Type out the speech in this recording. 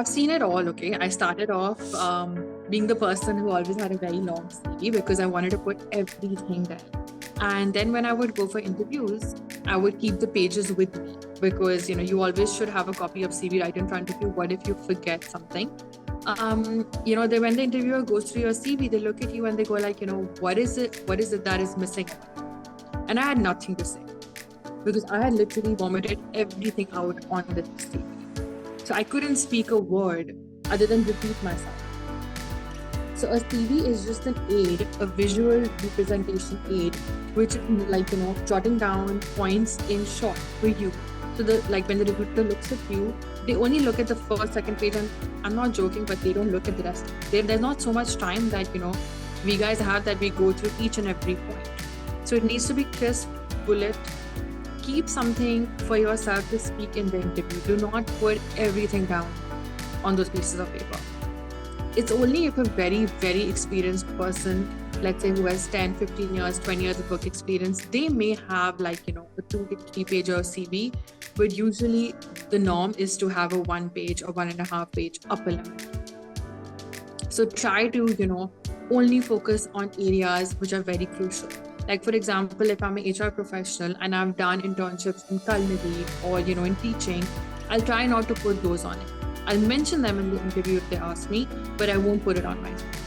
I've seen it all, okay? I started off being the person who always had a very long CV because I wanted to put everything there. And then when I would go for interviews, I would keep the pages with me because, you always should have a copy of CV right in front of you. What if you forget something? When the interviewer goes through your CV, they look at you and they go like, what is it that is missing? And I had nothing to say because I had literally vomited everything out on the CV. So I couldn't speak a word other than repeat myself. So a CV is just an aid, a visual representation aid, which is jotting down points in short for you. So when the recruiter looks at you, they only look at the first, second page, and I'm not joking, but they don't look at the rest. There's not so much time that, we guys have that we go through each and every point. So it needs to be crisp, bullet. Keep something for yourself to speak in the interview. Do not put everything down on those pieces of paper. It's only if a very, very experienced person, let's say who has 10, 15 years, 20 years of work experience, they may have a 2 to 3 page CV, but usually the norm is to have a 1 page or 1.5 page upper limit. So try to, only focus on areas which are very crucial. Like for example, if I'm an HR professional and I've done internships in culinary or, in teaching, I'll try not to put those on it. I'll mention them in the interview if they ask me, but I won't put it on my CV.